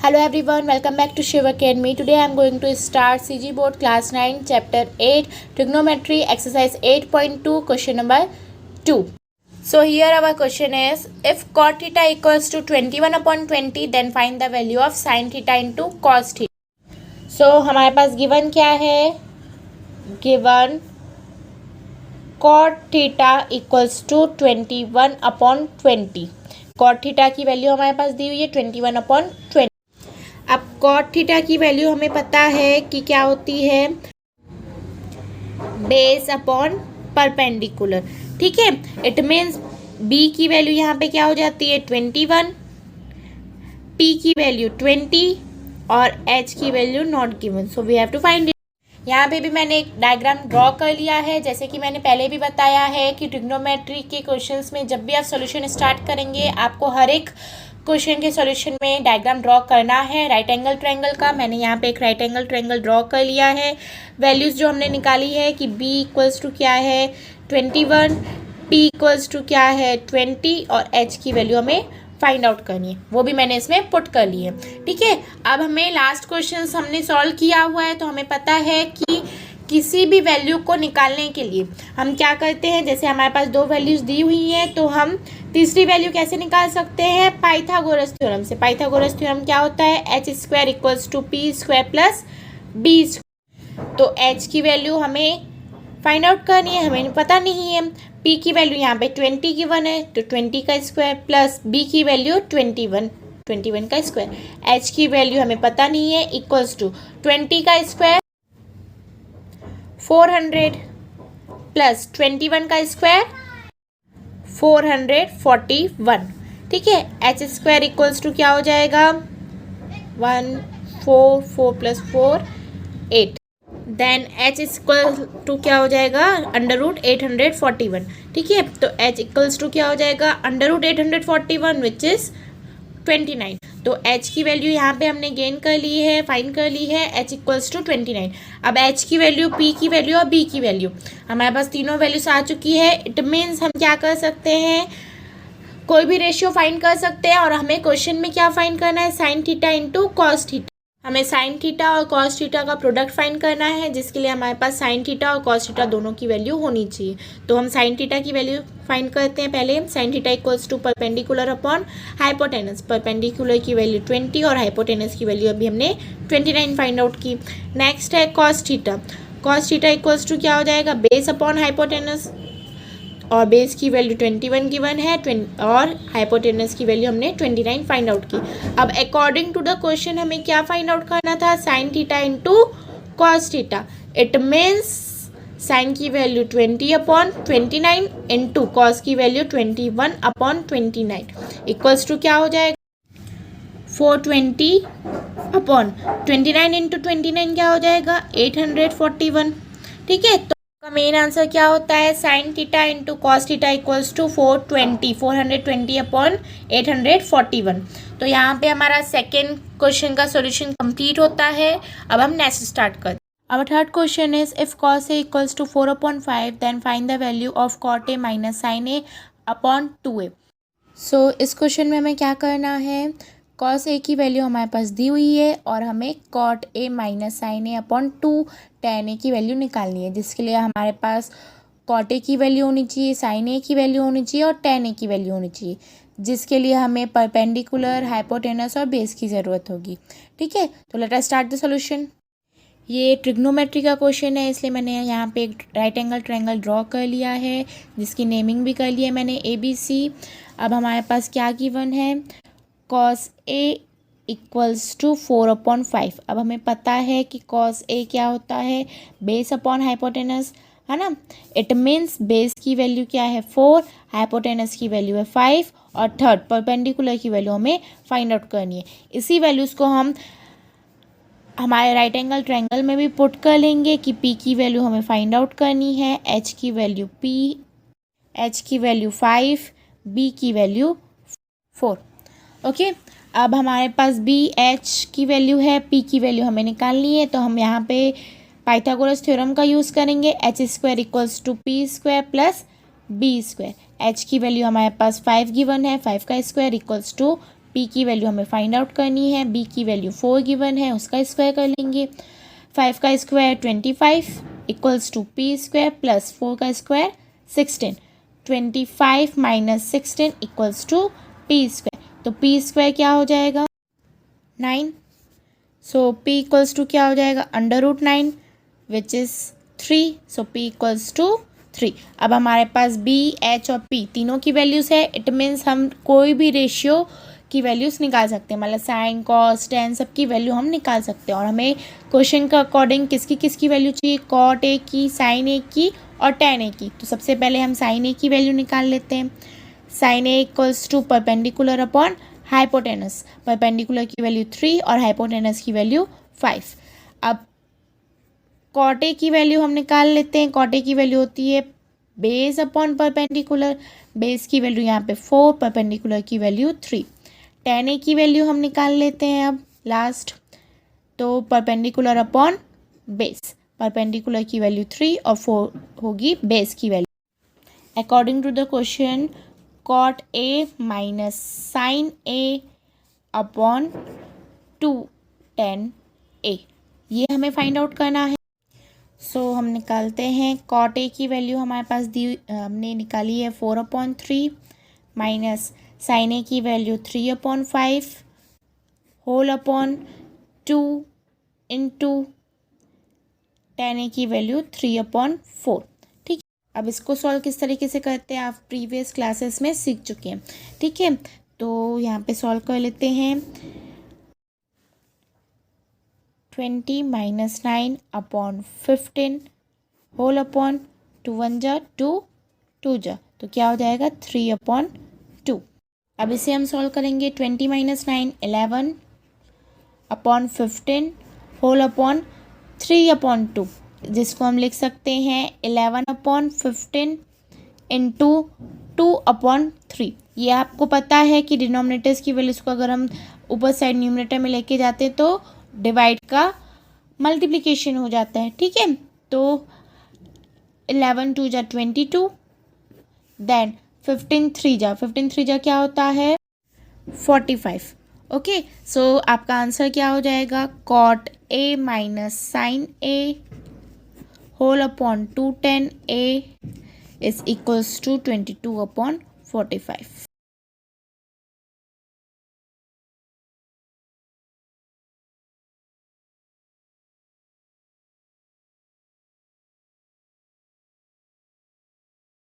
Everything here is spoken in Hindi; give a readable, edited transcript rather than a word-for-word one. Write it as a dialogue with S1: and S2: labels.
S1: Hello everyone, welcome back to Shiv Academy. Today I am going to start CG Board Class 9 Chapter 8 Trigonometry Exercise 8.2 Question number 2. So here our question is, if cot theta equals to 21 upon 20 then find the value of sin theta into cos theta. So हमारे पास given क्या है? Given cot theta equals to 21 upon 20. cot theta की वैल्यू हमारे पास दी हुई है 21 upon 20. अब cot थीटा की वैल्यू हमें पता है कि क्या होती है, बेस अपॉन परपेंडिकुलर. ठीक है, इट मीन्स b की वैल्यू यहाँ पे क्या हो जाती है 21, p की वैल्यू 20 और h की value not given. So we have to find it. यहाँ पे भी मैंने एक डायग्राम ड्रॉ कर लिया है. जैसे कि मैंने पहले भी बताया है कि ट्रिग्नोमेट्री के क्वेश्चंस में जब भी आप सॉल्यूशन स्टार्ट करेंगे आपको हर एक क्वेश्चन के सॉल्यूशन में डायग्राम ड्रॉ करना है राइट एंगल ट्रायंगल का. मैंने यहाँ पे एक राइट एंगल ट्रायंगल ड्रॉ कर लिया है. वैल्यूज़ जो हमने निकाली है कि b इक्वल्स टू क्या है 21, p इक्वल्स टू क्या है 20 और h की वैल्यू हमें फाइंड आउट करनी है, वो भी मैंने इसमें पुट कर ली है. ठीक है, अब हमें लास्ट क्वेश्चन हमने सॉल्व किया हुआ है तो हमें पता है कि किसी भी वैल्यू को निकालने के लिए हम क्या करते हैं. जैसे हमारे पास दो वैल्यूज दी हुई हैं तो हम तीसरी वैल्यू कैसे निकाल सकते हैं, पाइथागोरस थ्योरम से. पाइथागोरस थ्योरम क्या होता है, H square equals to P square plus B square. तो एच की वैल्यू हमें फाइंड आउट करनी है, हमें पता नहीं है. पी की वैल्यू यहाँ पे 20 गिवन है तो 20 का स्क्वायर प्लस बी की वैल्यू 21 का स्क्वायर. एच की वैल्यू हमें पता नहीं है, इक्वल्स टू 20 का स्क्वायर 400 प्लस 21 का स्क्वायर 441. ठीक है, एच स्क्वायर इक्वल्स टू क्या हो जाएगा 4 plus 4 8. Then H equal to क्या हो जाएगा अंडर रूट 841. ठीक है, तो एच इक्वल्स टू क्या हो जाएगा अंडर रूट 841 विच इज 29. तो h की वैल्यू यहाँ पे हमने गेन कर ली है, फाइंड कर ली है, h इक्वल्स टू 29. अब h की वैल्यू, p की वैल्यू और b की वैल्यू हमारे पास तीनों वैल्यूज आ चुकी है. इट मीन्स हम क्या कर सकते हैं, कोई भी रेशियो फाइंड कर सकते हैं. और हमें क्वेश्चन में क्या फाइंड करना है, sine theta into cos theta. हमें साइन थीटा और कॉस थीटा का प्रोडक्ट फाइंड करना है, जिसके लिए हमारे पास साइन थीटा और कॉस थीटा दोनों की वैल्यू होनी चाहिए. तो हम साइन थीटा की वैल्यू फाइंड करते हैं. पहले sine theta equals to perpendicular upon hypotenuse. Perpendicular की वैल्यू 20 और हाइपोटेनस की वैल्यू अभी हमने 29 फाइंड आउट की. नेक्स्ट है cos theta. Cos theta equals to क्या हो जाएगा बेस अपॉन हाइपोटेनस, और बेस की वैल्यू 21 गिवन है और हाइपोटेनस की वैल्यू हमने 29 फाइंड आउट की. अब अकॉर्डिंग टू द क्वेश्चन हमें क्या फाइंड आउट करना था, sign theta into cos theta. It means sign की वैल्यू 20 अपॉन 29 इंटू कॉस की वैल्यू 21 अपॉन 29 इक्वल्स टू क्या हो जाएगा 420 अपॉन 29 इंटू 29 क्या हो जाएगा 841. ठीक है, का मेन आंसर क्या होता है, sine theta into cos theta equals to 420 upon 841. तो यहाँ पे हमारा सेकेंड क्वेश्चन का सॉल्यूशन कंप्लीट होता है. अब हम नेक्स्ट स्टार्ट करते हैं. Our third question is, if cos A equals to 4 upon 5 then find the value of cot A minus sin A upon 2A. So इस क्वेश्चन में हमें क्या करना है, cos A की वैल्यू हमारे पास दी हुई है और हमें cot A minus sin A upon 2 tan A की वैल्यू निकालनी है, जिसके लिए हमारे पास cot A की वैल्यू होनी चाहिए, sin A की वैल्यू होनी चाहिए और tan A की वैल्यू होनी चाहिए, जिसके लिए हमें परपेंडिकुलर, हाइपोटेनस और बेस की ज़रूरत होगी. ठीक है, तो let us start the solution. ये ट्रिग्नोमेट्री का क्वेश्चन है, इसलिए मैंने यहाँ पे एक राइट एंगल ट्रायंगल ड्रॉ कर लिया है, जिसकी नेमिंग भी कर ली है मैंने ABC. अब हमारे पास क्या गिवन है, cos A equals to 4 upon 5. अब हमें पता है कि cos A क्या होता है, बेस अपॉन हाइपोटेनस, है ना. इट मीन्स बेस की वैल्यू क्या है 4, हाइपोटेनस की वैल्यू है 5 और थर्ड परपेंडिकुलर की वैल्यू हमें फाइंड आउट करनी है. इसी वैल्यूज़ को हम हमारे राइट एंगल ट्रायंगल में भी पुट कर लेंगे कि p की वैल्यू हमें फाइंड आउट करनी है, h की वैल्यू p, h की वैल्यू 5, b की वैल्यू 4. ओके, अब हमारे पास b h की वैल्यू है, p की वैल्यू हमें निकालनी है. तो हम यहाँ पे पाइथागोरस थ्योरम का यूज़ करेंगे. H square equals to P square plus B square. h की वैल्यू हमारे पास 5 गिवन है, 5 का स्क्वायर इक्वल्स टू पी की वैल्यू हमें फाइंड आउट करनी है। बी की वैल्यू 4 गिवन है, उसका स्क्वायर कर लेंगे। 5 का square 25 equals to P square plus 4 का square 16। 25 minus 16 equals to P square. तो पी स्क्वायर क्या हो जाएगा 9। सो पी इक्वल्स टू क्या हो जाएगा √9 which is 3। So P equals to 3। अब हमारे पास बी एच और पी तीनों की वैल्यूज़ है। इट मीन्स हम कोई भी रेशियो की वैल्यूज़ निकाल सकते हैं, मतलब साइन कॉस टेन सब की वैल्यू हम निकाल सकते हैं। और हमें क्वेश्चन का अकॉर्डिंग किसकी वैल्यू चाहिए, कॉट ए की, साइन ए की और टेन ए की। तो सबसे पहले हम साइन ए की वैल्यू निकाल लेते हैं। Sine A equals to perpendicular upon hypotenuse. Perpendicular की वैल्यू 3 और हाइपोटेनस की वैल्यू 5। अब कॉट ए की वैल्यू हम निकाल लेते हैं। कॉट ए की वैल्यू होती है बेस अपॉन परपेंडिकुलर। बेस की वैल्यू यहाँ पे 4, परपेंडिकुलर की वैल्यू 3। टेन ए की वैल्यू हम निकाल लेते हैं अब लास्ट। तो परपेंडिकुलर अपॉन बेस, परपेंडिकुलर की वैल्यू 3 और 4 होगी बेस की value. According to the question cot A minus sine A upon 2 tan A, ये हमें फाइंड आउट करना है। सो हम निकालते हैं। कॉट ए की वैल्यू हमारे पास हमने निकाली है 4/3 माइनस साइन ए की value 3/5 whole upon 2 into tan A की वैल्यू 3/4। ठीक है, अब इसको सॉल्व किस तरीके से करते हैं आप प्रीवियस क्लासेस में सीख चुके हैं। ठीक है, तो यहाँ पे सॉल्व कर लेते हैं। 20 माइनस 9/15 होल अपॉन 2 1 जा 2 2 जा, तो क्या हो जाएगा 3/2। अब इसे हम सॉल्व करेंगे। 20 माइनस 9 11/15 होल अपॉन 3/2, जिसको हम लिख सकते हैं 11/15 इंटू 2/3। ये आपको पता है कि डिनोमिनेटर्स की वैल्यूज़ को अगर हम ऊपर साइड न्यूमरेटर में लेके जाते हैं तो डिवाइड का मल्टीप्लिकेशन हो जाता है। ठीक है, तो 11 2 जा 22, देन 15 3 जा क्या होता है 45। ओके, सो आपका आंसर क्या हो जाएगा cot A minus sine A whole upon 2 10 A is equals to 22/45।